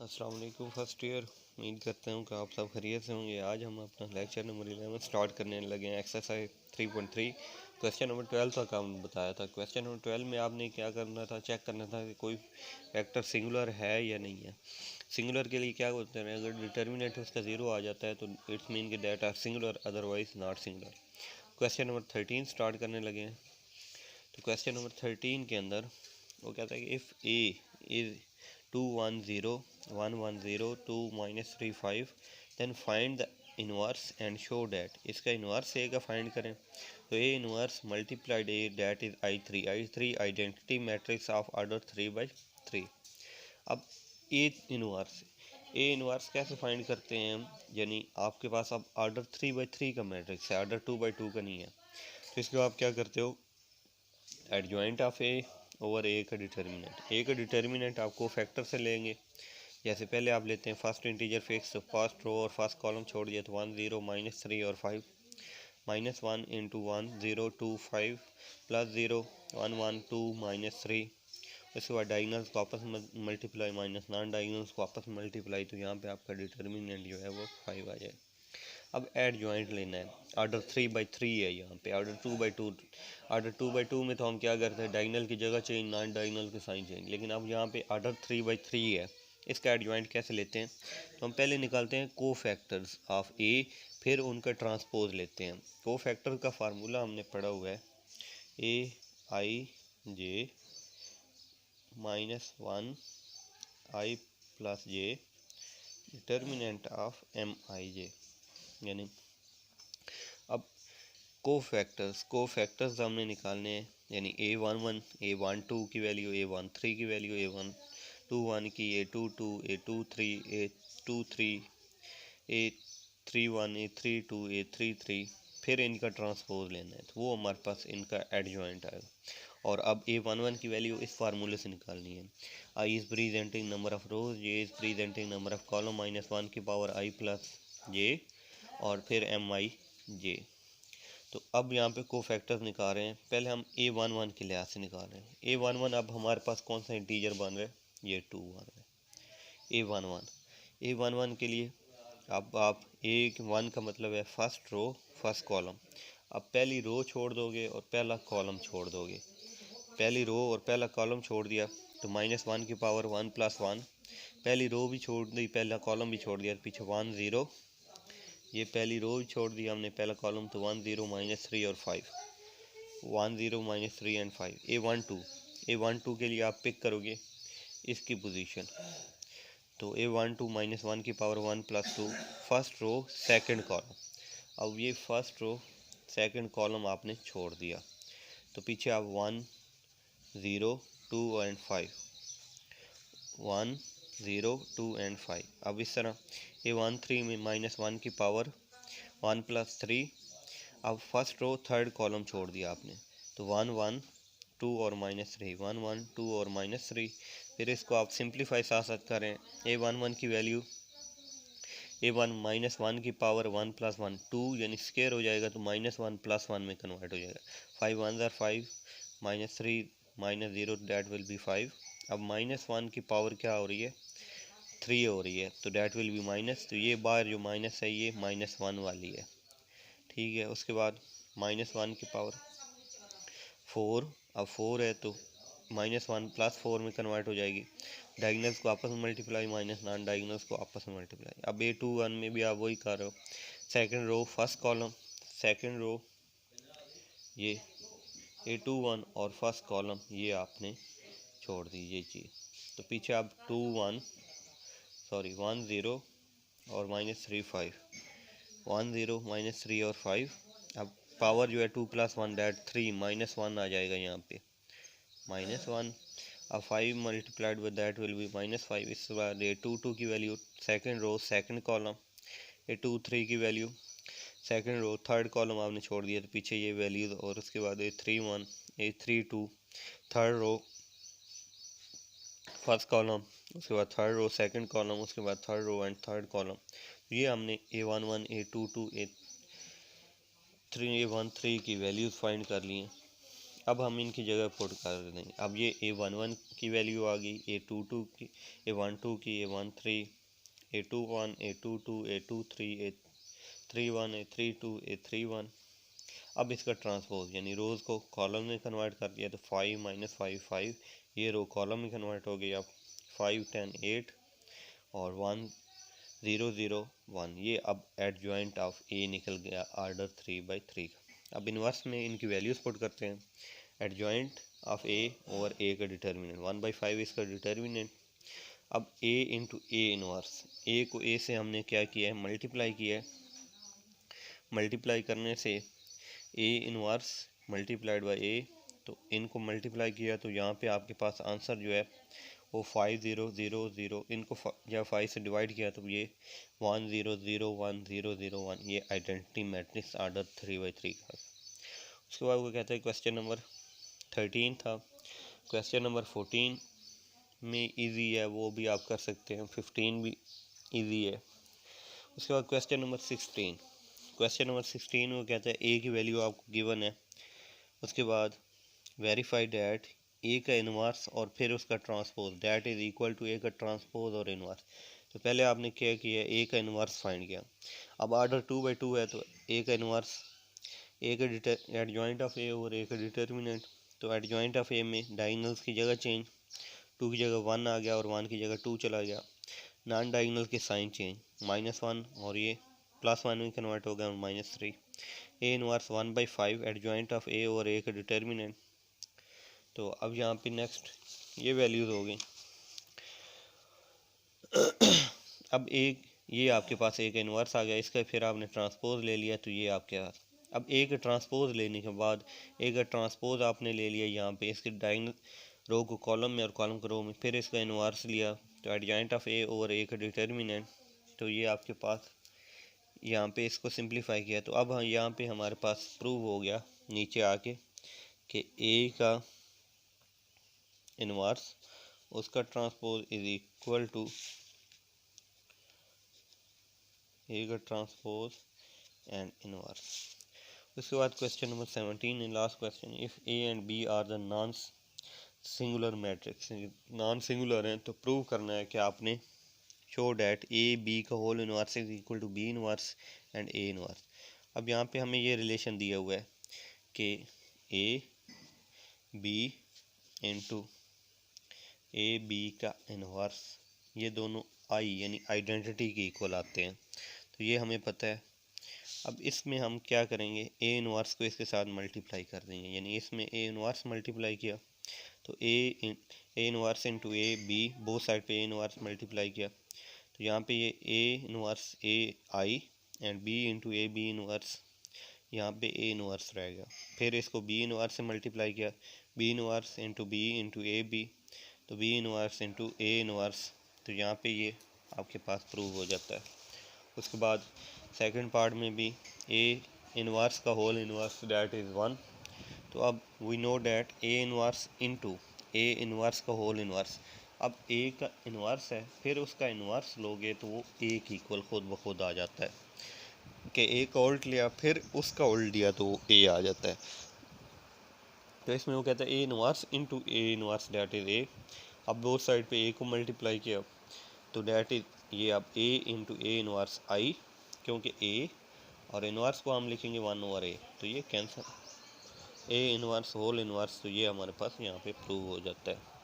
अस्सलाम वालेकुम first year. उम्मीद करता हूँ कि आप सब खैरियत से होंगे। आज हम अपना लेक्चर नंबर 11 स्टार्ट करने लगे हैं। एक्सरसाइज 3.3 क्वेश्चन नंबर 12 तक हमने बताया था। क्वेश्चन नंबर 12 में आपने क्या करना था, चेक करना था कि कोई वेक्टर सिंगुलर है या नहीं है। सिंगुलर के लिए क्या होता है, अगर डिटर्मिनेंट उसका ज़ीरो आ जाता है तो इट्स मीन कि that are singular, otherwise not singular. Question number 13 start करने लगे हैं। तो क्वेश्चन नंबर 13 के अंदर वो कहता है कि if A is 2 1 0 1 1 0 2 -3 5 then find the inverse and show that. इसका इनवर्स ए का फाइंड करें तो A inverse multiplied A that is I3 identity matrix of order 3/3। अब ए इनवर्स कैसे फाइंड करते हैं हम, यानी आपके पास अब ऑर्डर 3/3 का मैट्रिक्स है, ऑर्डर 2/2 का नहीं है। तो इसको आप क्या करते हो, एडजॉइंट ऑफ ए ओवर ए का डिटर्मिनेंट आपको फैक्टर से लेंगे। जैसे पहले आप लेते हैं फर्स्ट इंटीजर फिक्स, तो फर्स्ट रो और फर्स्ट कॉलम छोड़ दिया तो 1 0 -3 और 5 -1 इंटू 1 0 2 5 +0 1 1 2 -3। उसके बाद डायगनल्स को आपस में मल्टीप्लाई माइनस नॉन डायगनल्स को आपस में मल्टीप्लाई, तो यहाँ पे आपका डिटर्मिनेंट जो है वो 5 आ जाए। अब एड जॉइंट लेना है, ऑर्डर 3/3 है यहाँ पे, ऑर्डर 2/2 में तो हम क्या करते हैं, डायगनल की जगह चेंज, नॉन डायगनल के साइन चेंज। लेकिन अब यहाँ पे ऑर्डर 3/3 है, इसका एड जॉइंट कैसे लेते हैं, तो हम पहले निकालते हैं को फैक्टर्स ऑफ ए, फिर उनका ट्रांसपोज लेते हैं। को फैक्टर का फार्मूला हमने पढ़ा हुआ है, Aij -1 I + j determinant of Mij। यानी अब को फैक्टर्स हमने निकालने हैं, यानी A11 A12 की वैल्यू, A13 की वैल्यू, A21 की, A22 A23 A23 A31 A32 A33, फिर इनका ट्रांसपोज लेना है, तो वो हमारे पास इनका एडजॉइंट आएगा। और अब A11 की वैल्यू इस फार्मूले से निकालनी है, I is presenting number of rose, J is presenting number of column -1 की पावर I + j, और फिर Mij। तो अब यहाँ पे को फैक्टर्स निकाल रहे हैं, पहले हम A11 के लिहाज से निकाल रहे हैं। A11 अब हमारे पास कौन सा इंटीजर बन रहा है, ये 2 बन रहा है। A11 के लिए अब आप A1 का मतलब है फर्स्ट रो फर्स्ट कॉलम। अब पहली रो छोड़ दोगे और पहला कॉलम छोड़ दोगे, पहली रो और पहला कॉलम छोड़ दिया तो -1 की पावर 1 + 1, पहली रो भी छोड़ दी, पहला कॉलम भी छोड़ दिया, पीछे 1 0, ये पहली रो भी छोड़ दिया हमने, पहला कॉलम, तो 1 0 -3 और 5, 1 0 -3 एंड 5। A12 के लिए आप पिक करोगे इसकी पोजीशन, तो A12 -1 की power 1 + 2, first row second column. अब ये फर्स्ट रो सेकंड कॉलम आपने छोड़ दिया, तो पीछे आप 1 0 2 एंड 5, 1 0 2 एंड 5। अब इस तरह A13 में -1 की पावर 1 + 3, अब फर्स्ट रो थर्ड कॉलम छोड़ दिया आपने, तो 1 1 2 और -3, 1 1 2 और -3। फिर इसको आप सिंप्लीफाई साथ साथ करें, A11 की वैल्यू, A1 -1 की पावर 1 + 1 2, यानी स्केयर हो जाएगा तो -1 + 1 में कन्वर्ट हो जाएगा, 5 1 are 5 -3 -0 डैट विल बी 5। अब -1 की पावर क्या हो रही है, 3 हो रही है, तो डैट विल बी माइनस, तो ये बार जो माइनस है ये -1 वाली है, ठीक है। उसके बाद -1 की पावर 4, अब 4 है तो -1 + 4 में कन्वर्ट हो जाएगी, डायगनल्स को आपस में मल्टीप्लाई माइनस नॉन डायगनल्स को आपस में मल्टीप्लाई। अब A21 में भी आप वही कर रहे हो, second row first column, second row ये A21 और फर्स्ट कॉलम ये आपने छोड़ दी ये चीज़, तो पीछे आप 1 0 और -3 5, 1 0 -3 और 5। अब पावर जो है 2 + 1 डैट 3, -1 आ जाएगा यहाँ पे, -1। अब 5 multiplied with that will be -5। इसके बाद A22 की value second row second column, A23 की value second row third column आपने छोड़ दिया, तो पीछे ये वैल्यूज, और उसके बाद A31 A32 third row first column, उसके बाद थर्ड रो सेकंड कॉलम, उसके बाद third row and third column. ये हमने A11 A22 A13 की वैल्यूज़ फाइंड कर ली हैं। अब हम इनकी जगह पुट कर देंगे। अब ये A11 की वैल्यू आ गई, A22 की, A12 की, A13, A21, A22, A23, A31, A32, A31। अब इसका ट्रांसपोज यानी रोज़ को कॉलम में कन्वर्ट कर दिया तो 5 - 5 5, ये रो कॉलम में कन्वर्ट हो गई। अब 5 10 8 और 1 0 0 1, ये अब एडजॉइंट ऑफ ए निकल गया आर्डर 3/3 का। अब इनवर्स में इनकी वैल्यूज़ पुट करते हैं। एडजॉइंट ऑफ ए ओवर ए का डिटर्मिनेंट 1/5 इसका डिटर्मिनेंट। अब ए इंटू ए इनवर्स, ए को ए से हमने क्या किया है, मल्टीप्लाई किया है। मल्टीप्लाई करने से ए इनवर्स मल्टीप्लाइड बाई ए, तो इनको मल्टीप्लाई किया तो यहाँ पे आपके पास आंसर जो है वो 5 0 0 0, इनको जब 5 से डिवाइड किया तो ये 1 0 0 1 0 0 1, ये आइडेंटिटी मैट्रिक्स आर्डर 3/3 का। उसके बाद वो कहता है क्वेश्चन नंबर 13 था। क्वेश्चन नंबर 14 में इजी है, वो भी आप कर सकते हैं। 15 भी इजी है। उसके बाद क्वेश्चन नंबर 16। क्वेश्चन नंबर 16 में कहता है ए की वैल्यू आपको गिवन है, उसके बाद वेरीफाई डैट ए का इनवर्स और फिर उसका transpose that is equal to A का ट्रांसपोज और इनवर्स। तो पहले आपने क्या किया, ए का इनवर्स फाइंड किया। अब आर्डर 2/2 है तो ए का इनवर्स, ए का एडजॉइंट ऑफ ए और ए का डिटर्मिनेंट। तो एडजॉइंट ऑफ ए में डायगोनल्स की जगह चेंज, 2 की जगह 1 आ गया और 1 की जगह 2 चला गया। नॉन डायगोनल के साइन चेंज, -1 और ये +1 में कन्वर्ट हो गया और -3। ए इनवर्स 1/5 एडजॉइंट ऑफ ए और ए का डिटर्मिनेंट। तो अब यहाँ पे नेक्स्ट ये वैल्यूज़ हो गई। अब एक ये आपके पास एक इनवर्स आ गया, इसका फिर आपने ट्रांसपोज ले लिया तो ये आपके पास। अब एक ट्रांसपोज लेने के बाद एक ट्रांसपोज आपने ले लिया यहाँ पे, इसके डायगोनल रो को कॉलम में और कॉलम को रो में, फिर इसका इनवर्स लिया तो एडजॉइंट ऑफ ए ओवर ए का डिटर्मिनेंट। तो ये आपके पास यहाँ पे इसको सिंप्लीफाई किया तो अब यहाँ पे हमारे पास प्रूव हो गया नीचे आके कि ए का इनवर्स उसका transpose is equal to A का ट्रांसपोज एंड इनवर्स। उसके बाद question number 17 in last question, if A and B are the non singular matrix, non singular हैं तो प्रूव करना है कि आपने शो डैट ए बी का whole inverse is equal to B inverse and A inverse. अब यहाँ पे हमें ये रिलेशन दिया हुआ है कि A B into A B का इनवर्स, ये दोनों आई यानी आइडेंटिटी के इक्वल आते हैं, तो ये हमें पता है। अब इसमें हम क्या करेंगे, ए इनवर्स को इसके साथ मल्टीप्लाई कर देंगे, यानी इसमें ए इनवर्स मल्टीप्लाई किया तो A inverse into A B, both side पे ए इनवर्स मल्टीप्लाई किया तो यहाँ पे ये A inverse A I and B into A B inverse, यहाँ पे ए इनवर्स रहेगा। फिर इसको बी इनवर्स से मल्टीप्लाई किया, B inverse into B into A B, तो B inverse into A inverse, तो यहाँ पे ये आपके पास प्रूव हो जाता है। उसके बाद सेकंड पार्ट में भी ए इनवर्स का होल इनवर्स डैट इज़ 1, तो अब we know that A inverse into A inverse का होल इनवर्स। अब ए का इनवर्स है फिर उसका इनवर्स लोगे तो वो ए की इक्वल खुद ब खुद आ जाता है कि ए का उल्ट लिया फिर उसका उल्ट दिया तो वो ए आ जाता है। तो इसमें वो कहता है ए inverse into A inverse that is a. अब दो साइड पे ए को मल्टीप्लाई किया तो डैट इज ये अब ए इंटू ए इनवर्स आई, क्योंकि ए और इनवर्स को हम लिखेंगे 1/a, तो ये cancel A inverse whole inverse, तो ये हमारे पास यहाँ पे प्रूव हो जाता है।